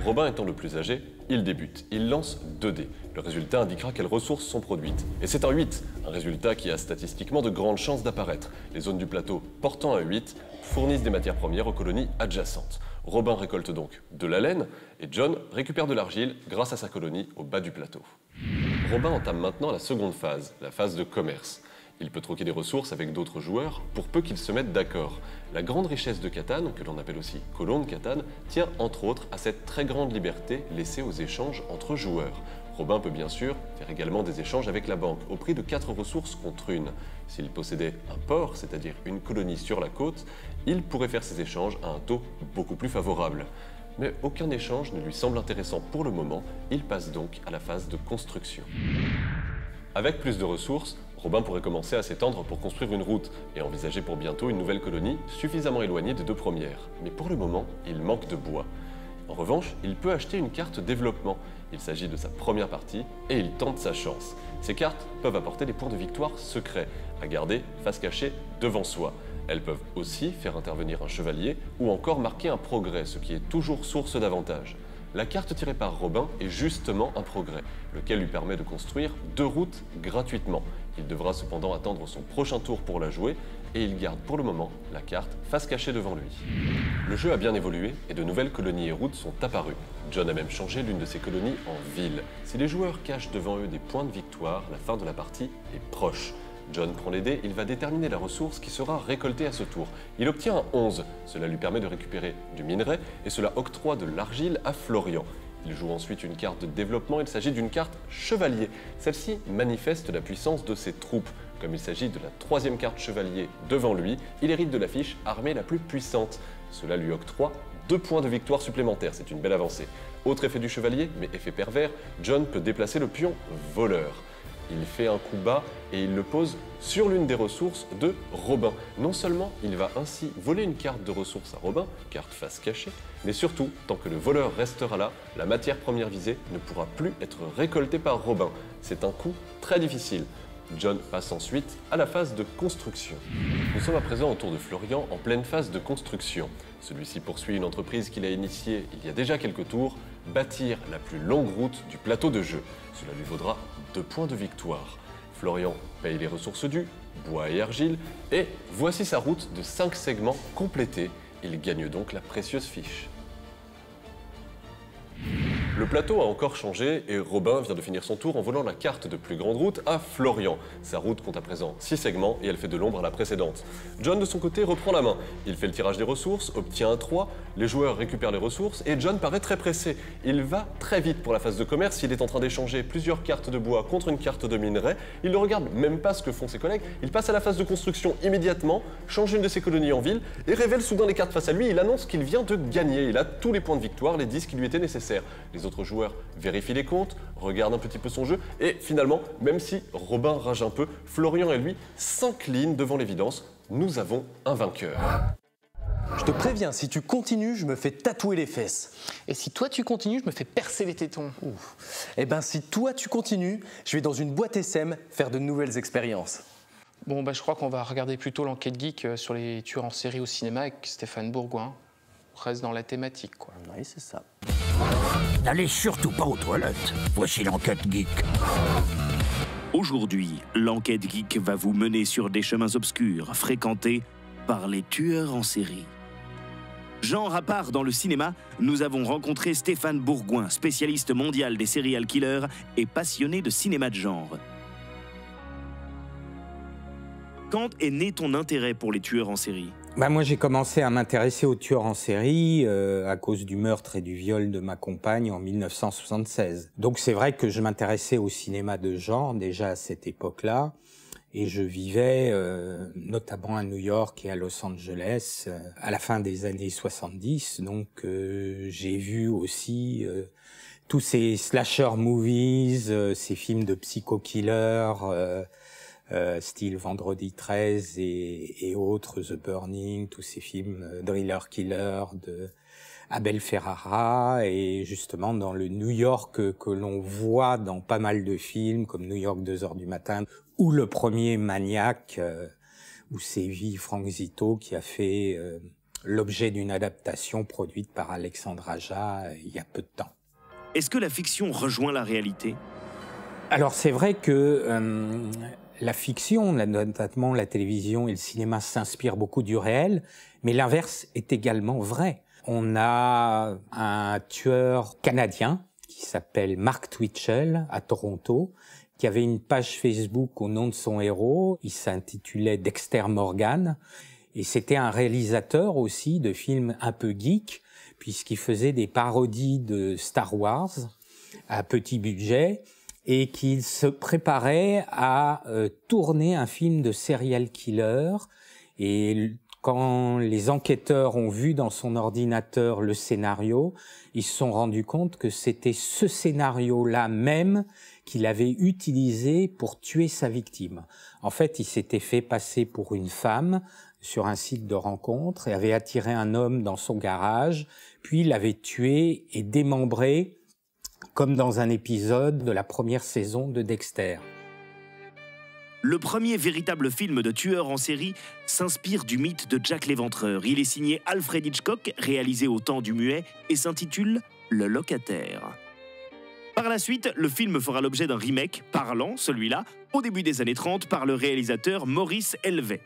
Robin étant le plus âgé, il débute. Il lance 2 dés. Le résultat indiquera quelles ressources sont produites. Et c'est un 8, un résultat qui a statistiquement de grandes chances d'apparaître. Les zones du plateau portant un 8 fournissent des matières premières aux colonies adjacentes. Robin récolte donc de la laine et John récupère de l'argile grâce à sa colonie au bas du plateau. Robin entame maintenant la seconde phase, la phase de commerce. Il peut troquer des ressources avec d'autres joueurs pour peu qu'ils se mettent d'accord. La grande richesse de Catan, que l'on appelle aussi colon de Catan, tient entre autres à cette très grande liberté laissée aux échanges entre joueurs. Robin peut bien sûr faire également des échanges avec la banque au prix de 4 ressources contre une. S'il possédait un port, c'est-à-dire une colonie sur la côte, il pourrait faire ces échanges à un taux beaucoup plus favorable. Mais aucun échange ne lui semble intéressant pour le moment, il passe donc à la phase de construction. Avec plus de ressources, Robin pourrait commencer à s'étendre pour construire une route et envisager pour bientôt une nouvelle colonie suffisamment éloignée des 2 premières. Mais pour le moment, il manque de bois. En revanche, il peut acheter une carte développement. Il s'agit de sa première partie et il tente sa chance. Ces cartes peuvent apporter des points de victoire secrets à garder face cachée devant soi. Elles peuvent aussi faire intervenir un chevalier ou encore marquer un progrès, ce qui est toujours source d'avantage. La carte tirée par Robin est justement un progrès, lequel lui permet de construire 2 routes gratuitement. Il devra cependant attendre son prochain tour pour la jouer et il garde pour le moment la carte face cachée devant lui. Le jeu a bien évolué et de nouvelles colonies et routes sont apparues. John a même changé l'une de ses colonies en ville. Si les joueurs cachent devant eux des points de victoire, la fin de la partie est proche. John prend les dés, il va déterminer la ressource qui sera récoltée à ce tour. Il obtient un 11, cela lui permet de récupérer du minerai et cela octroie de l'argile à Florian. Il joue ensuite une carte de développement, il s'agit d'une carte chevalier. Celle-ci manifeste la puissance de ses troupes. Comme il s'agit de la 3e carte chevalier devant lui, il hérite de la fiche armée la plus puissante. Cela lui octroie 2 points de victoire supplémentaires, c'est une belle avancée. Autre effet du chevalier, mais effet pervers, John peut déplacer le pion voleur. Il fait un coup bas et il le pose sur l'une des ressources de Robin. Non seulement il va ainsi voler une carte de ressources à Robin, carte face cachée, mais surtout, tant que le voleur restera là, la matière première visée ne pourra plus être récoltée par Robin. C'est un coup très difficile. John passe ensuite à la phase de construction. Nous sommes à présent au tour de Florian en pleine phase de construction. Celui-ci poursuit une entreprise qu'il a initiée il y a déjà quelques tours, bâtir la plus longue route du plateau de jeu. Cela lui vaudra 2 points de victoire. Florian paye les ressources dues, bois et argile, et voici sa route de 5 segments complétée. Il gagne donc la précieuse fiche. Le plateau a encore changé et Robin vient de finir son tour en volant la carte de plus grande route à Florian. Sa route compte à présent 6 segments et elle fait de l'ombre à la précédente. John de son côté reprend la main. Il fait le tirage des ressources, obtient un 3, les joueurs récupèrent les ressources et John paraît très pressé. Il va très vite pour la phase de commerce, il est en train d'échanger plusieurs cartes de bois contre une carte de minerai. Il ne regarde même pas ce que font ses collègues, il passe à la phase de construction immédiatement, change une de ses colonies en ville et révèle soudain les cartes face à lui. Il annonce qu'il vient de gagner, il a tous les points de victoire, les 10 qui lui étaient nécessaires. Les autres joueurs vérifient les comptes, regardent un petit peu son jeu et finalement, même si Robin rage un peu, Florian et lui s'inclinent devant l'évidence. Nous avons un vainqueur. Je te préviens, si tu continues, je me fais tatouer les fesses. Et si toi tu continues, je me fais percer les tétons. Eh ben si toi tu continues, je vais dans une boîte SM faire de nouvelles expériences. Bon, bah, je crois qu'on va regarder plutôt l'enquête geek sur les tueurs en série au cinéma avec Stéphane Bourgoin. On reste dans la thématique, quoi. Oui, c'est ça. N'allez surtout pas aux toilettes. Voici l'enquête geek. Aujourd'hui, l'enquête geek va vous mener sur des chemins obscurs fréquentés par les tueurs en série. Genre à part dans le cinéma, nous avons rencontré Stéphane Bourgoin, spécialiste mondial des serial killers et passionné de cinéma de genre. Quand est né ton intérêt pour les tueurs en série ? Moi, j'ai commencé à m'intéresser aux tueurs en série à cause du meurtre et du viol de ma compagne en 1976. Donc c'est vrai que je m'intéressais au cinéma de genre déjà à cette époque-là. Et je vivais notamment à New York et à Los Angeles à la fin des années 70. Donc j'ai vu aussi tous ces slasher movies, ces films de psycho-killers, style Vendredi 13 et autres, The Burning, tous ces films Driller Killer de Abel Ferrara, et justement dans le New York que l'on voit dans pas mal de films comme New York 2h du matin ou le premier Maniac où sévit Frank Zito, qui a fait l'objet d'une adaptation produite par Alexandre Aja il y a peu de temps. Est-ce que la fiction rejoint la réalité ? Alors c'est vrai que la fiction, notamment la télévision et le cinéma, s'inspirent beaucoup du réel, mais l'inverse est également vrai. On a un tueur canadien qui s'appelle Mark Twitchell à Toronto, qui avait une page Facebook au nom de son héros. Il s'intitulait Dexter Morgan, et c'était un réalisateur aussi de films un peu geek, puisqu'il faisait des parodies de Star Wars à petit budget, et qu'il se préparait à tourner un film de serial killer. Et quand les enquêteurs ont vu dans son ordinateur le scénario, ils se sont rendus compte que c'était ce scénario-là même qu'il avait utilisé pour tuer sa victime. En fait, il s'était fait passer pour une femme sur un site de rencontre et avait attiré un homme dans son garage, puis il l'avait tué et démembré, comme dans un épisode de la première saison de Dexter. Le premier véritable film de tueur en série s'inspire du mythe de Jack l'Éventreur. Il est signé Alfred Hitchcock, réalisé au temps du muet, et s'intitule Le Locataire. Par la suite, le film fera l'objet d'un remake, parlant, celui-là, au début des années 30, par le réalisateur Maurice Helvet.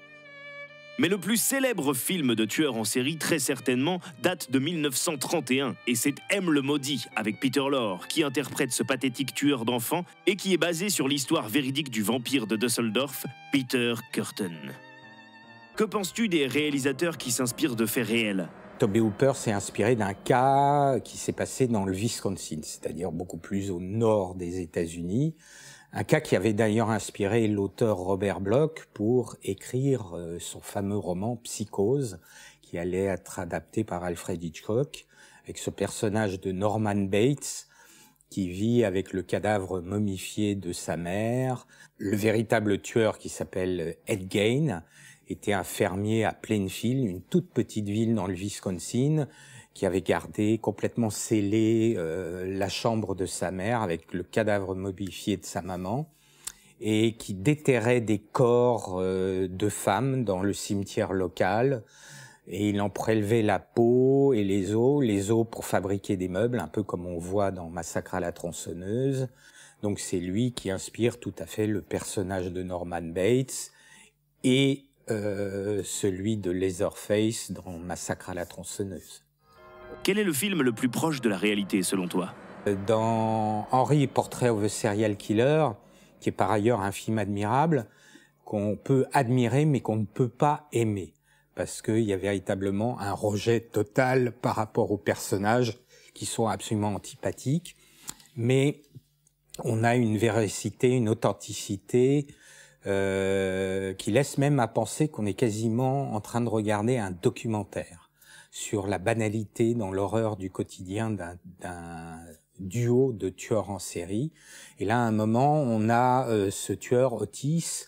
Mais le plus célèbre film de tueur en série, très certainement, date de 1931, et c'est M le Maudit, avec Peter Lorre, qui interprète ce pathétique tueur d'enfants et qui est basé sur l'histoire véridique du vampire de Düsseldorf, Peter Kürten. Que penses-tu des réalisateurs qui s'inspirent de faits réels ? Tobe Hooper s'est inspiré d'un cas qui s'est passé dans le Wisconsin, c'est-à-dire beaucoup plus au nord des États-Unis. Un cas qui avait d'ailleurs inspiré l'auteur Robert Bloch pour écrire son fameux roman Psychose, qui allait être adapté par Alfred Hitchcock, avec ce personnage de Norman Bates, qui vit avec le cadavre momifié de sa mère. Le véritable tueur, qui s'appelle Ed Gein, était un fermier à Plainfield, une toute petite ville dans le Wisconsin, qui avait gardé complètement scellé la chambre de sa mère avec le cadavre momifié de sa maman, et qui déterrait des corps de femmes dans le cimetière local, et il en prélevait la peau et les os pour fabriquer des meubles, un peu comme on voit dans Massacre à la tronçonneuse. Donc c'est lui qui inspire tout à fait le personnage de Norman Bates et celui de Leatherface dans Massacre à la tronçonneuse. Quel est le film le plus proche de la réalité selon toi ? Dans Henry, Portrait of a Serial Killer, qui est par ailleurs un film admirable, qu'on peut admirer mais qu'on ne peut pas aimer, parce qu'il y a véritablement un rejet total par rapport aux personnages qui sont absolument antipathiques, mais on a une véracité, une authenticité qui laisse même à penser qu'on est quasiment en train de regarder un documentaire sur la banalité dans l'horreur du quotidien d'un duo de tueurs en série. Et là, à un moment, on a ce tueur Otis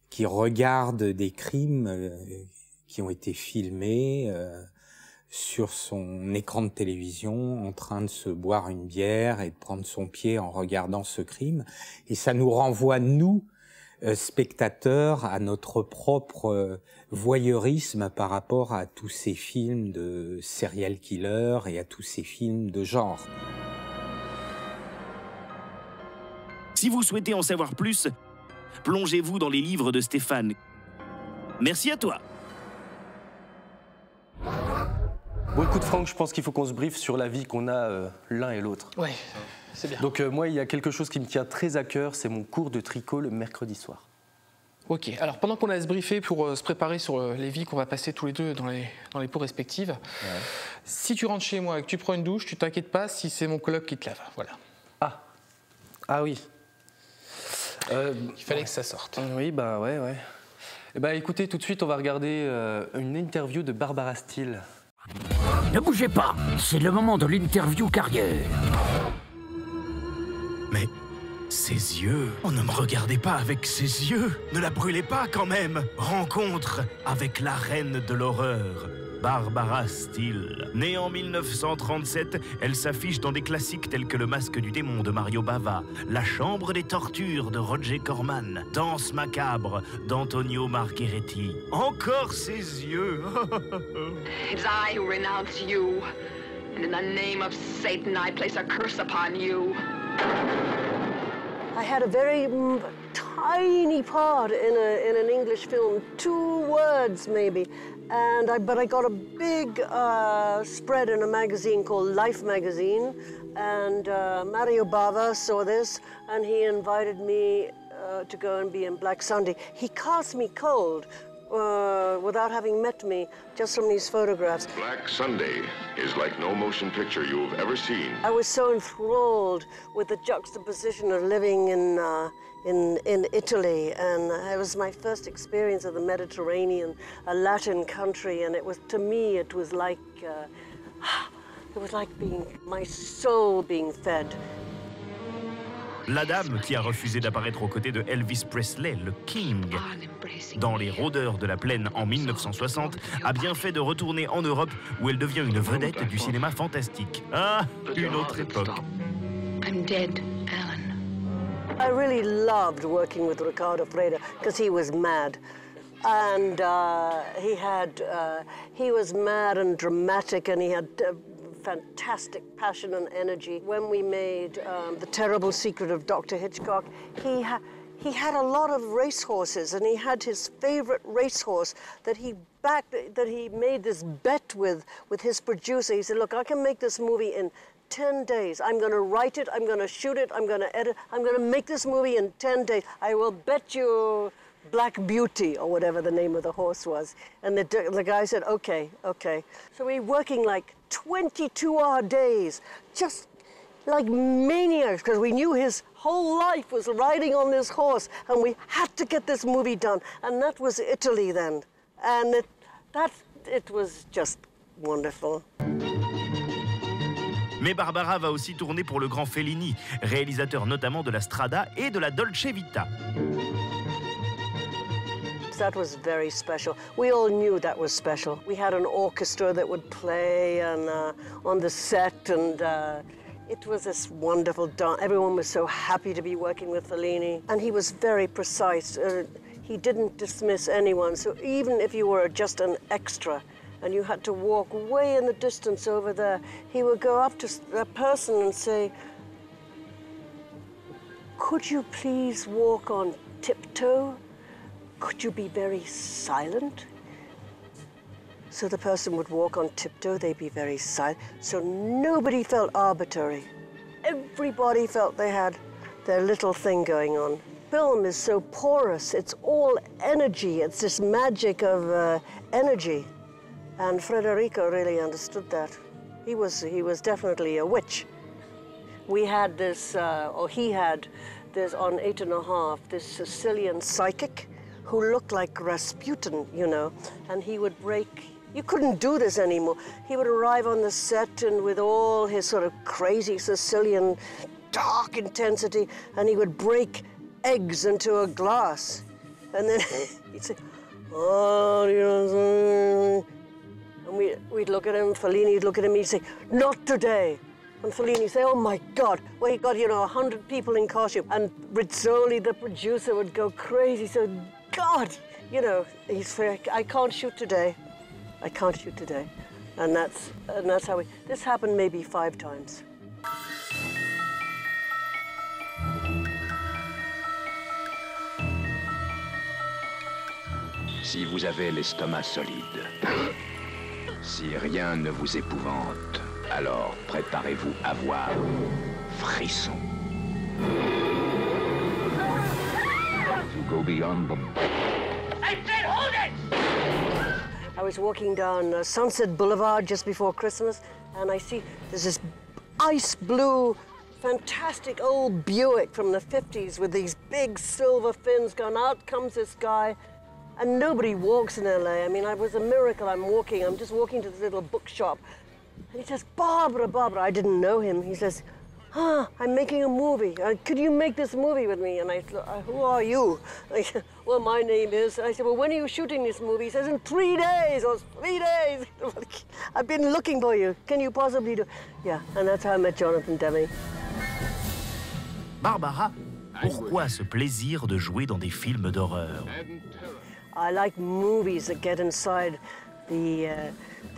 qui regarde des crimes qui ont été filmés sur son écran de télévision, en train de se boire une bière et de prendre son pied en regardant ce crime. Et ça nous renvoie, nous, spectateurs, à notre propre voyeurisme par rapport à tous ces films de serial killers et à tous ces films de genre. Si vous souhaitez en savoir plus, plongez-vous dans les livres de Stéphane. Merci à toi. Bon, écoute Franck, je pense qu'il faut qu'on se briefe sur la vie qu'on a l'un et l'autre. Ouais, c'est bien. Donc moi, il y a quelque chose qui me tient très à cœur, c'est mon cours de tricot le mercredi soir. Ok, alors pendant qu'on a se briefer pour se préparer sur les vies qu'on va passer tous les deux dans les peaux respectives, si tu rentres chez moi et que tu prends une douche, tu t'inquiètes pas si c'est mon coloc qui te lave, voilà. Ah oui. Il fallait que ça sorte. Oui, bah ouais. Eh ben, écoutez, tout de suite, on va regarder une interview de Barbara Steele. Ne bougez pas, c'est le moment de l'interview carrière. Mais ses yeux, oh, ne me regardez pas avec ses yeux, ne la brûlez pas quand même. Rencontre avec la reine de l'horreur, Barbara Steele. Née en 1937, elle s'affiche dans des classiques tels que Le Masque du démon de Mario Bava, La Chambre des tortures de Roger Corman, Danse macabre d'Antonio Margheretti. Encore ses yeux. It's I who renounce you, and in the name of Satan I place a curse upon you. I had a very tiny part in an English film, 2 words maybe. But I got a big spread in a magazine called Life magazine, and Mario Bava saw this, and he invited me to go and be in Black Sunday. He cast me cold without having met me, just from these photographs. Black Sunday is like no motion picture you've ever seen. I was so enthralled with the juxtaposition of living in Italy, and it was my first experience of the Mediterranean, a Latin country, and it was, to me, it was like my soul being fed. La dame qui a refusé d'apparaître aux côtés de Elvis Presley, le King, dans Les Rôdeurs de la Plaine en 1960, a bien fait de retourner en Europe où elle devient une vedette du cinéma fantastique. Ah, une autre époque. I'm dead, Alan. I really loved working with Ricardo Freire because he was mad. And he was mad and dramatic, and he had fantastic passion and energy. When we made The Terrible Secret of Dr. Hitchcock, he had a lot of racehorses, and he had his favorite racehorse that he made this bet with his producer. He said, look, I can make this movie in 10 days. I'm going to write it, I'm going to shoot it, I'm going to edit, I'm going to make this movie in 10 days. I will bet you Black Beauty, or whatever the name of the horse was. And the guy said, okay. So we were working like 22-hour days, just like maniacs, because we knew his whole life was riding on this horse, and we had to get this movie done. And that was Italy then. And it was just wonderful. Mais Barbara va aussi tourner pour le grand Fellini, réalisateur notamment de la Strada et de la Dolce Vita. That was very special. We all knew that was special. We had an orchestra that would play and, on the set, and it was this wonderful dance. Everyone was so happy to be working with Fellini. And he was very precise. He didn't dismiss anyone. So even if you were just an extra and you had to walk way in the distance over there, he would go up to a person and say, could you please walk on tiptoe? Could you be very silent? So the person would walk on tiptoe, they'd be very silent. So nobody felt arbitrary. everybody felt they had their little thing going on. Film is so porous, it's all energy, it's this magic of energy. And Federico really understood that. He was definitely a witch. We had this, or he had this on 8½, this Sicilian psychic who looked like Rasputin, you know, and he would break, you couldn't do this anymore. He would arrive on the set and with all his sort of crazy Sicilian dark intensity, and he would break eggs into a glass. And then he'd say, oh, you know, and we'd look at him, Fellini'd look at him, he'd say, not today. And Fellini'd say, oh my God, well, he got, you know, 100 people in costume. And Rizzoli, the producer, would go crazy. So, God, you know, he's like, I can't shoot today. I can't shoot today. And that's how this happened maybe 5 times. Si vous avez l'estomac solide, si rien ne vous épouvante, alors préparez-vous à voir frisson. To go beyond the... I said hold it! I was walking down Sunset Boulevard just before Christmas, and I see there's this ice blue, fantastic old Buick from the 50s with these big silver fins going. Out comes this guy, and nobody walks in LA. I mean, it was a miracle. I'm just walking to this little bookshop, and he says, Barbara, Barbara. I didn't know him. He says, I'm making a movie. Could you make this movie with me? And I said, who are you? I said, well, my name is. I said, well, when are you shooting this movie? He says, in 3 days. I was 3 days. I've been looking for you. Can you possibly do? Yeah, and that's how I met Jonathan Demme. Barbara, pourquoi ce plaisir de jouer dans des films d'horreur? I like movies that get inside the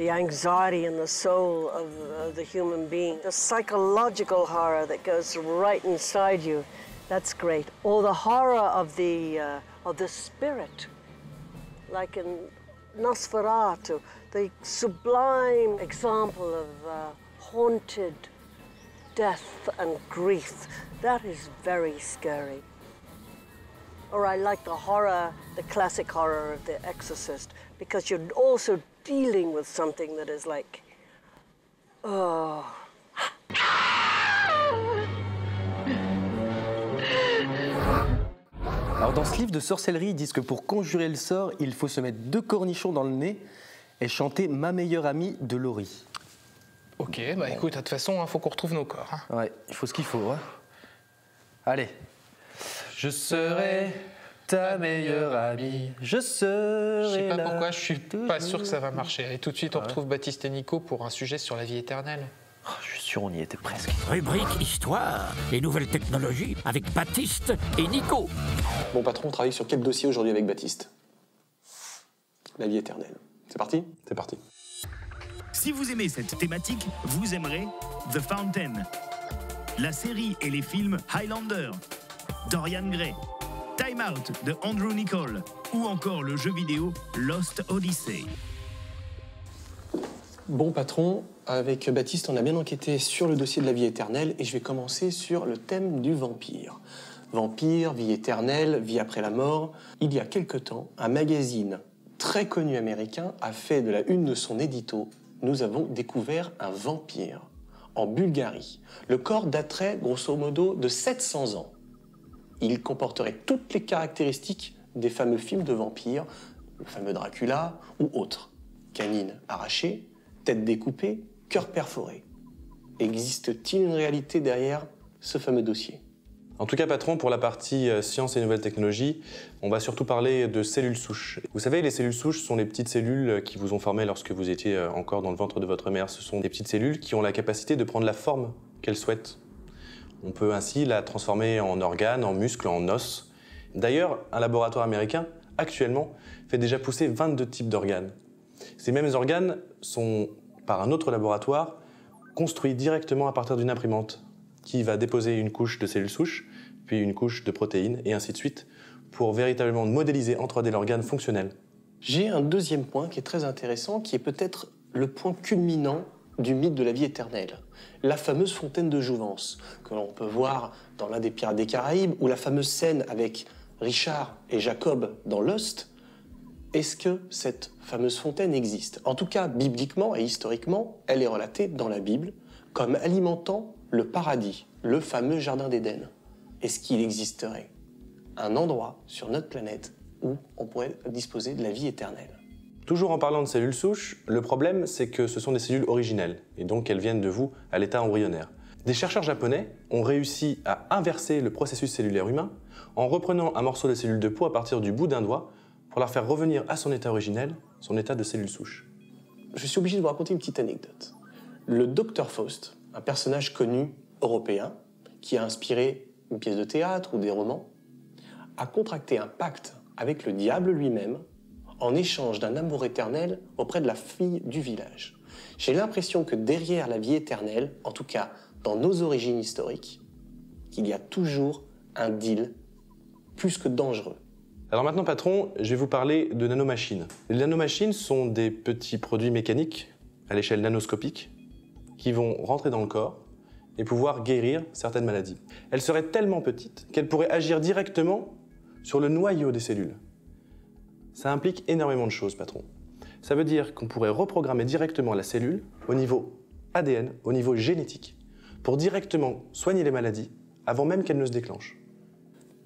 anxiety and the soul of the human being. The psychological horror that goes right inside you, that's great. Or the horror of the spirit, like in Nosferatu, the sublime example of haunted death and grief. That is very scary. Or I like the horror, the classic horror of The Exorcist, because you're also dealing with something that is like, oh. Alors dans ce livre de sorcellerie, ils disent que pour conjurer le sort, il faut se mettre 2 cornichons dans le nez et chanter Ma meilleure amie de Laurie. Ok, bah écoute, de toute façon, il faut qu'on retrouve nos corps. Hein. Ouais, il faut ce qu'il faut. Hein. Allez. Je serai ta meilleure amie, je serai. Je sais pas pourquoi, je suis pas sûr que ça va marcher. Et tout de suite, on retrouve Baptiste et Nico pour un sujet sur la vie éternelle. Oh, je suis sûr, on y était presque. Rubrique Histoire, les nouvelles technologies avec Baptiste et Nico. Bon patron, on travaille sur quel dossier aujourd'hui avec Baptiste? La vie éternelle. C'est parti? C'est parti. Si vous aimez cette thématique, vous aimerez The Fountain, la série et les films Highlander, Dorian Gray, Time Out de Andrew Niccol ou encore le jeu vidéo Lost Odyssey. Bon patron, avec Baptiste, on a bien enquêté sur le dossier de la vie éternelle et je vais commencer sur le thème du vampire. Vampire, vie éternelle, vie après la mort. Il y a quelque temps, un magazine très connu américain a fait de la une de son édito « Nous avons découvert un vampire » en Bulgarie. Le corps daterait grosso modo de 700 ans. Il comporterait toutes les caractéristiques des fameux films de vampires, le fameux Dracula ou autres. Canines arrachées, tête découpée, cœur perforé. Existe-t-il une réalité derrière ce fameux dossier? En tout cas, patron, pour la partie sciences et nouvelles technologies, on va surtout parler de cellules souches. Vous savez, les cellules souches sont les petites cellules qui vous ont formé lorsque vous étiez encore dans le ventre de votre mère. Ce sont des petites cellules qui ont la capacité de prendre la forme qu'elles souhaitent. On peut ainsi la transformer en organes, en muscles, en os. D'ailleurs, un laboratoire américain, actuellement, fait déjà pousser 22 types d'organes. Ces mêmes organes sont, par un autre laboratoire, construits directement à partir d'une imprimante qui va déposer une couche de cellules souches, puis une couche de protéines, et ainsi de suite, pour véritablement modéliser en 3D l'organe fonctionnel. J'ai un deuxième point qui est très intéressant, qui est peut-être le point culminant du mythe de la vie éternelle. La fameuse fontaine de jouvence, que l'on peut voir dans l'un des Pirates des Caraïbes, ou la fameuse scène avec Richard et Jacob dans Lost. Est-ce que cette fameuse fontaine existe? En tout cas, bibliquement et historiquement, elle est relatée dans la Bible comme alimentant le paradis, le fameux jardin d'Éden. Est-ce qu'il existerait un endroit sur notre planète où on pourrait disposer de la vie éternelle? Toujours en parlant de cellules souches, le problème c'est que ce sont des cellules originelles, et donc elles viennent de vous à l'état embryonnaire. Des chercheurs japonais ont réussi à inverser le processus cellulaire humain en reprenant un morceau de cellules de peau à partir du bout d'un doigt pour la faire revenir à son état originel, son état de cellule souche. Je suis obligé de vous raconter une petite anecdote. Le Dr Faust, un personnage connu européen qui a inspiré une pièce de théâtre ou des romans, a contracté un pacte avec le diable lui-même en échange d'un amour éternel auprès de la fille du village. J'ai l'impression que derrière la vie éternelle, en tout cas dans nos origines historiques, qu'il y a toujours un deal plus que dangereux. Alors maintenant, patron, je vais vous parler de nanomachines. Les nanomachines sont des petits produits mécaniques à l'échelle nanoscopique qui vont rentrer dans le corps et pouvoir guérir certaines maladies. Elles seraient tellement petites qu'elles pourraient agir directement sur le noyau des cellules. Ça implique énormément de choses, patron. Ça veut dire qu'on pourrait reprogrammer directement la cellule au niveau ADN, au niveau génétique, pour directement soigner les maladies avant même qu'elles ne se déclenchent.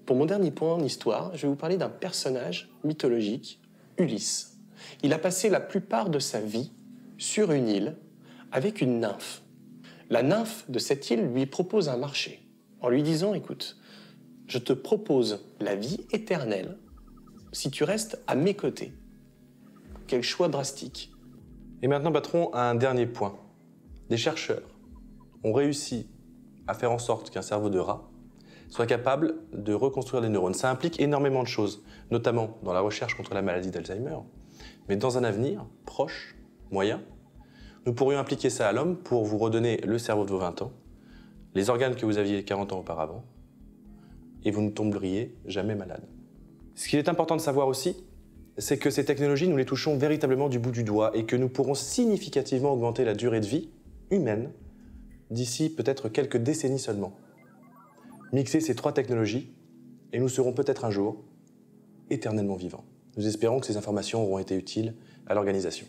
Pour mon dernier point en histoire, je vais vous parler d'un personnage mythologique, Ulysse. Il a passé la plupart de sa vie sur une île avec une nymphe. La nymphe de cette île lui propose un marché en lui disant « Écoute, je te propose la vie éternelle si tu restes à mes côtés. » Quel choix drastique. Et maintenant, patron, un dernier point. Des chercheurs ont réussi à faire en sorte qu'un cerveau de rat soit capable de reconstruire des neurones. Ça implique énormément de choses, notamment dans la recherche contre la maladie d'Alzheimer. Mais dans un avenir proche, moyen, nous pourrions appliquer ça à l'homme pour vous redonner le cerveau de vos 20 ans, les organes que vous aviez 40 ans auparavant, et vous ne tomberiez jamais malade. Ce qu'il est important de savoir aussi, c'est que ces technologies, nous les touchons véritablement du bout du doigt et que nous pourrons significativement augmenter la durée de vie humaine d'ici peut-être quelques décennies seulement. Mixer ces trois technologies et nous serons peut-être un jour éternellement vivants. Nous espérons que ces informations auront été utiles à l'organisation.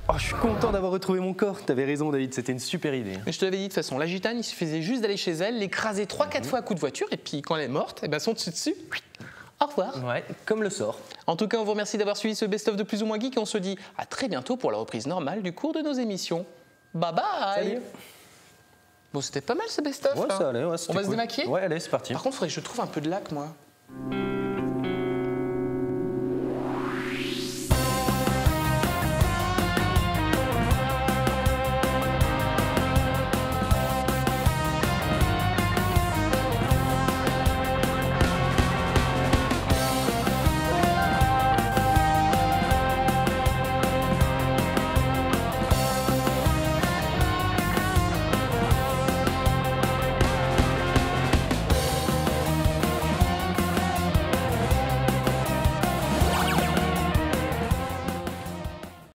Oh, je suis content d'avoir retrouvé mon corps. T'avais raison, David, c'était une super idée. Mais je te l'avais dit de toute façon, la gitane, il suffisait juste d'aller chez elle, l'écraser 3-4 fois à coups de voiture, et puis quand elle est morte, eh ben son dessus. Au revoir. Ouais, comme le sort. En tout cas, on vous remercie d'avoir suivi ce best-of de Plus ou moins Geek, et on se dit à très bientôt pour la reprise normale du cours de nos émissions. Bye bye. Salut. Bon, c'était pas mal ce best-of. Ouais, là. ça allait, ouais, On va cool. se démaquiller. Ouais, allez, c'est parti. Par contre, il faudrait que je trouve un peu de lac, moi.